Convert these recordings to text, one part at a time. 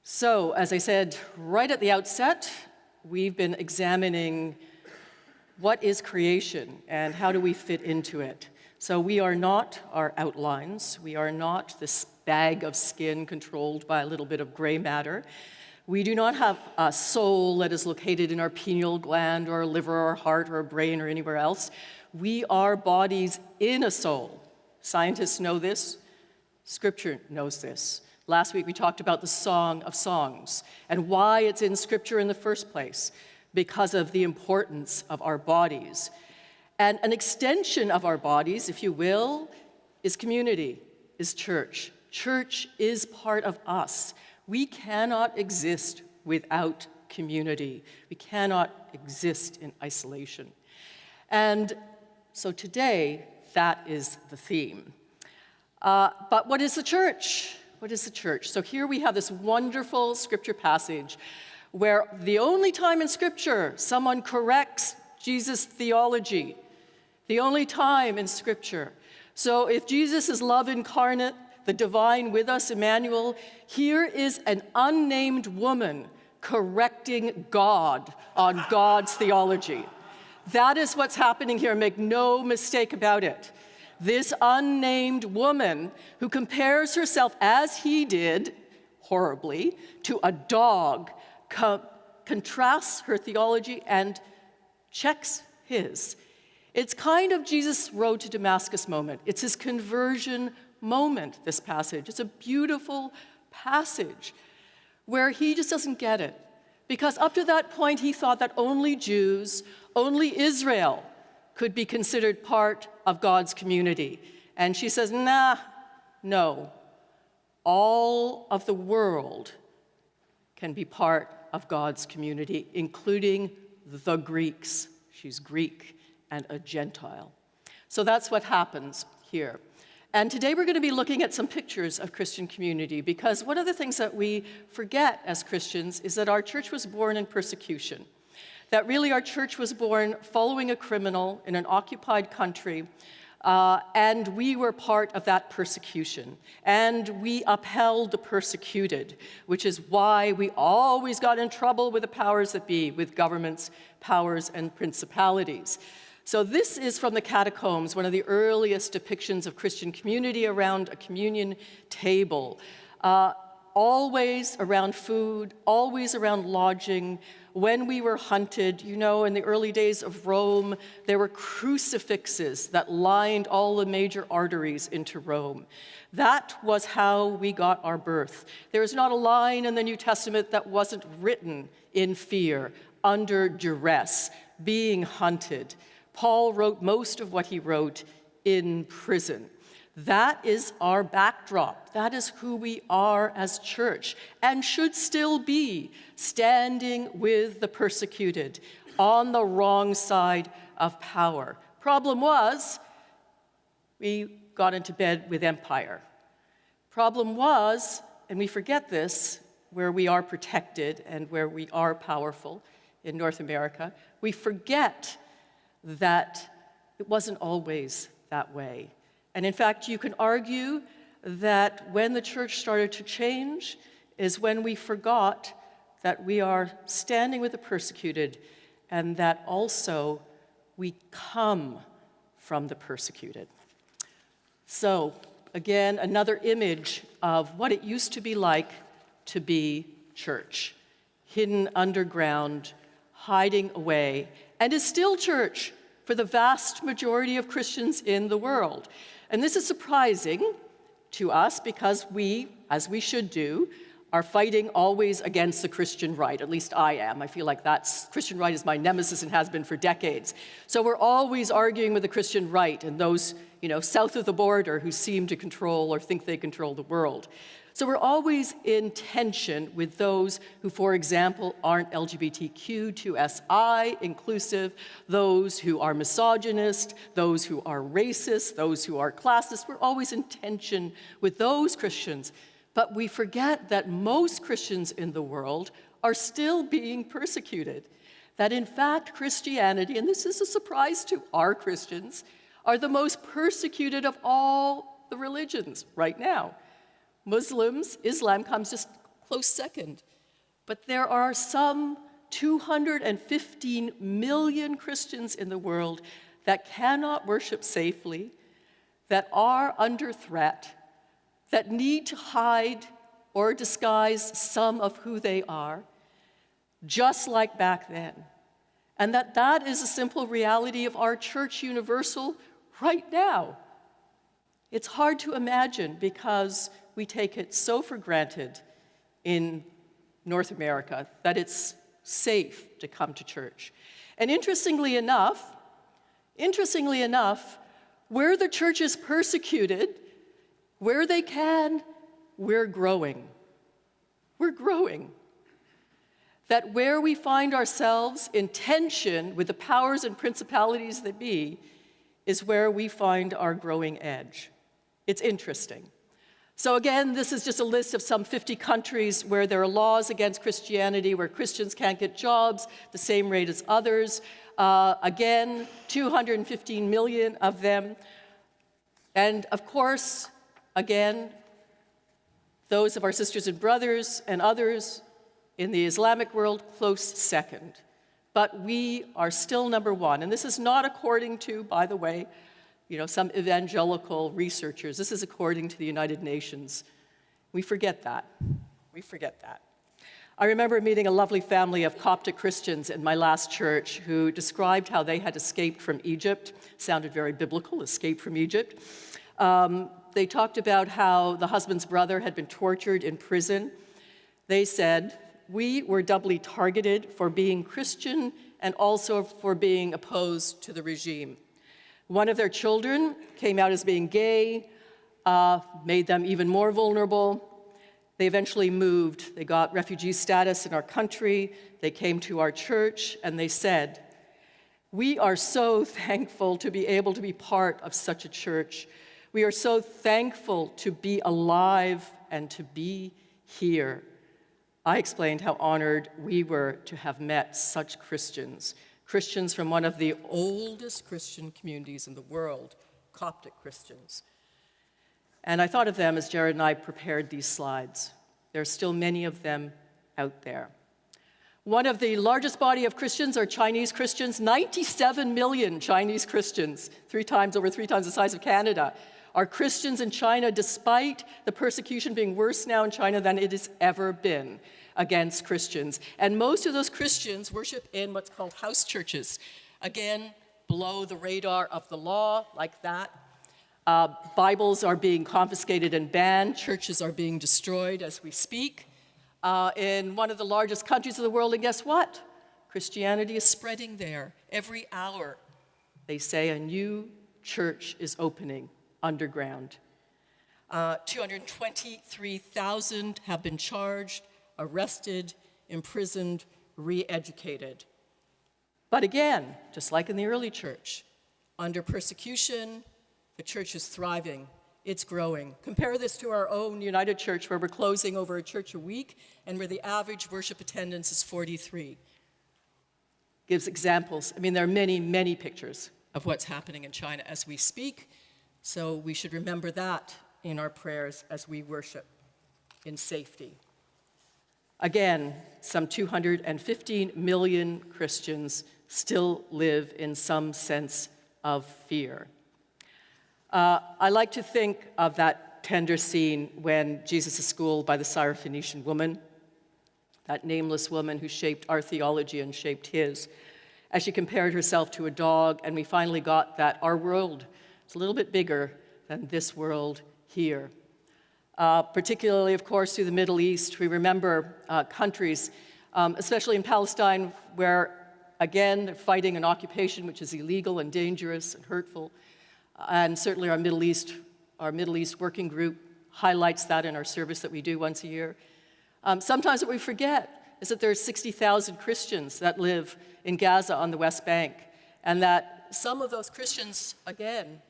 So, as I said right at the outset, we've been examining what is creation and how do we fit into it. So we are not our outlines. We are not this bag of skin controlled by a little bit of gray matter. We do not have a soul that is located in our pineal gland or our liver or our heart or our brain or anywhere else. We are bodies in a soul. Scientists know this. Scripture knows this. Last week we talked about the Song of Songs and why it's in Scripture in the first place, because of the importance of our bodies. And an extension of our bodies, if you will, is community, is church. Church is part of us. We cannot exist without community. We cannot exist in isolation. And so today, that is the theme. But what is the church? What is the church? So here we have this wonderful scripture passage where the only time in Scripture someone corrects Jesus' theology, the only time in Scripture. So if Jesus is love incarnate, the divine with us, Emmanuel, here is an unnamed woman correcting God on God's theology. That is what's happening here, make no mistake about it. This unnamed woman who compares herself, as he did, horribly, to a dog, contrasts her theology and checks his. It's kind of Jesus' road to Damascus moment. It's his conversion moment, this passage. It's a beautiful passage where he just doesn't get it. Because up to that point, he thought that only Jews, only Israel could be considered part of God's community. And she says, no. All of the world can be part of God's community, including the Greeks. She's Greek and a Gentile. So that's what happens here. And today we're going to be looking at some pictures of Christian community, because one of the things that we forget as Christians is that our church was born in persecution. That really our church was born following a criminal in an occupied country, and we were part of that persecution. And we upheld the persecuted, which is why we always got in trouble with the powers that be, with governments, powers, and principalities. So this is from the catacombs, one of the earliest depictions of Christian community around a communion table. Always around food, always around lodging. When we were hunted, you know, in the early days of Rome, there were crucifixes that lined all the major arteries into Rome. That was how we got our birth. There is not a line in the New Testament that wasn't written in fear, under duress, being hunted. Paul wrote most of what he wrote in prison. That is our backdrop. That is who we are as church, and should still be, standing with the persecuted on the wrong side of power. Problem was, we got into bed with empire. Problem was, and we forget this, where we are protected and where we are powerful in North America, we forget that it wasn't always that way. And in fact, you can argue that when the church started to change is when we forgot that we are standing with the persecuted, and that also we come from the persecuted. So, again, another image of what it used to be like to be church. Hidden underground, hiding away, and is still church for the vast majority of Christians in the world. And this is surprising to us because we, as we should do, are fighting always against the Christian right. At least I am. I feel like Christian right is my nemesis and has been for decades. So we're always arguing with the Christian right and those, south of the border who seem to control or think they control the world. So we're always in tension with those who, for example, aren't LGBTQ2SI inclusive, those who are misogynist, those who are racist, those who are classist. We're always in tension with those Christians. But we forget that most Christians in the world are still being persecuted. That in fact, Christianity, and this is a surprise to our Christians, are the most persecuted of all the religions right now. Muslims, Islam comes just close second. But there are some 215 million Christians in the world that cannot worship safely, that are under threat, that need to hide or disguise some of who they are, just like back then. And that is a simple reality of our church universal right now. It's hard to imagine because we take it so for granted in North America that it's safe to come to church. And interestingly enough, where the church is persecuted, where they can, we're growing. We're growing. That where we find ourselves in tension with the powers and principalities that be is where we find our growing edge. It's interesting. So again, this is just a list of some 50 countries where there are laws against Christianity, where Christians can't get jobs the same rate as others. Again, 215 million of them. And of course, again, those of our sisters and brothers and others in the Islamic world, close second. But we are still number one. And this is not according to, by the way, some evangelical researchers. This is according to the United Nations. We forget that. We forget that. I remember meeting a lovely family of Coptic Christians in my last church who described how they had escaped from Egypt. Sounded very biblical, escape from Egypt. They talked about how the husband's brother had been tortured in prison. They said, "We were doubly targeted for being Christian and also for being opposed to the regime." One of their children came out as being gay, made them even more vulnerable. They eventually moved. They got refugee status in our country. They came to our church, and they said, "We are so thankful to be able to be part of such a church. We are so thankful to be alive and to be here." I explained how honored we were to have met such Christians from one of the oldest Christian communities in the world, Coptic Christians. And I thought of them as Jared and I prepared these slides. There are still many of them out there. One of the largest body of Christians are Chinese Christians, 97 million Chinese Christians, over three times the size of Canada, are Christians in China, despite the persecution being worse now in China than it has ever been against Christians. And most of those Christians worship in what's called house churches. Again, below the radar of the law, like that. Bibles are being confiscated and banned. Churches are being destroyed as we speak. In one of the largest countries of the world, and guess what? Christianity is spreading there. Every hour, they say a new church is opening underground. 223,000 have been charged, arrested, imprisoned, re-educated. But again, just like in the early church, under persecution, the church is thriving. It's growing. Compare this to our own United Church, where we're closing over a church a week and where the average worship attendance is 43. Gives examples. I mean, there are many, many pictures of what's happening in China as we speak, so we should remember that in our prayers as we worship in safety. Again, some 215 million Christians still live in some sense of fear. I like to think of that tender scene when Jesus is schooled by the Syrophoenician woman, that nameless woman who shaped our theology and shaped his, as she compared herself to a dog, and we finally got that our world is a little bit bigger than this world here. Particularly, of course, through the Middle East. We remember countries, especially in Palestine, where, again, they're fighting an occupation which is illegal and dangerous and hurtful. And certainly our Middle East working group highlights that in our service that we do once a year. Sometimes what we forget is that there are 60,000 Christians that live in Gaza on the West Bank, and that some of those Christians, again,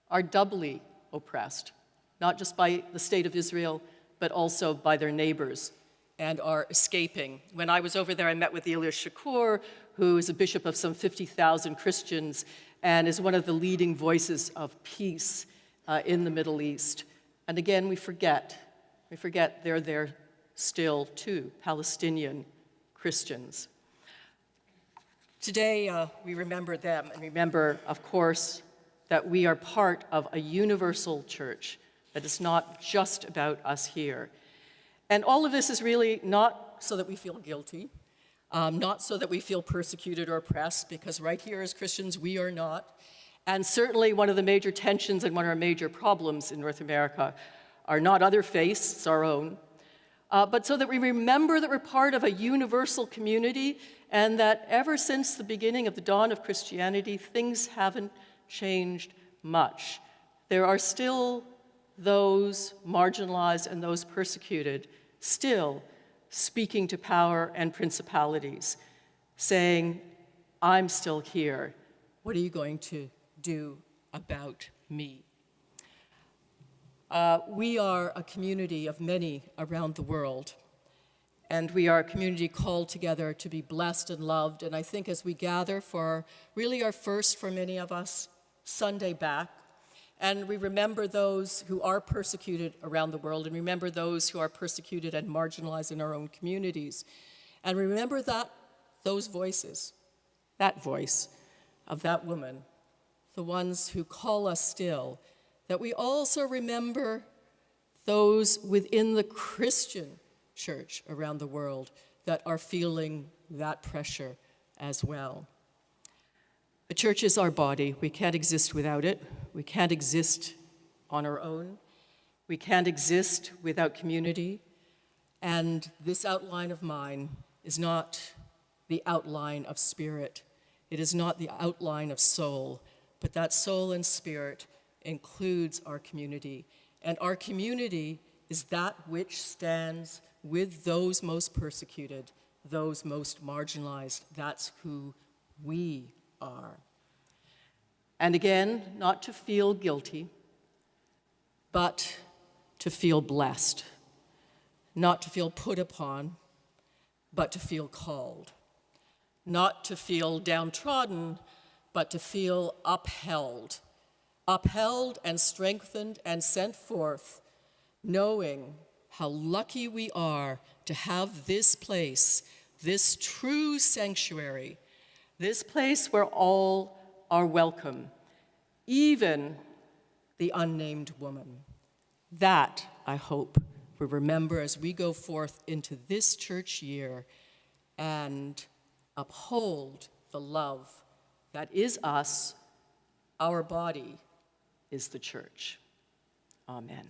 are doubly oppressed, not just by the state of Israel, but also by their neighbors, and are escaping. When I was over there, I met with Elias Shakur, who is a bishop of some 50,000 Christians, and is one of the leading voices of peace in the Middle East. And again, we forget they're there still to Palestinian Christians. Today, we remember them and remember, of course, that we are part of a universal church that is not just about us here. And all of this is really not so that we feel guilty, not so that we feel persecuted or oppressed, because right here as Christians, we are not. And certainly one of the major tensions and one of our major problems in North America are not other faiths, it's our own, but so that we remember that we're part of a universal community and that ever since the beginning of the dawn of Christianity, things haven't changed much. There are still those marginalized and those persecuted still speaking to power and principalities, saying, I'm still here. What are you going to do about me? We are a community of many around the world, and we are a community called together to be blessed and loved. And I think as we gather for really our first, for many of us, Sunday back, and we remember those who are persecuted around the world, and remember those who are persecuted and marginalized in our own communities, and remember that those voices, that voice of that woman, the ones who call us still, that we also remember those within the Christian church around the world that are feeling that pressure as well. The church is our body. We can't exist without it. We can't exist on our own. We can't exist without community. And this outline of mine is not the outline of spirit. It is not the outline of soul, but that soul and spirit includes our community. And our community is that which stands with those most persecuted, those most marginalized. That's who we are. And again, not to feel guilty, but to feel blessed. Not to feel put upon, but to feel called. Not to feel downtrodden, but to feel upheld. Upheld and strengthened and sent forth, knowing how lucky we are to have this place, this true sanctuary, this place where all are welcome, even the unnamed woman. That, I hope, we remember as we go forth into this church year and uphold the love that is us. Our body is the church. Amen.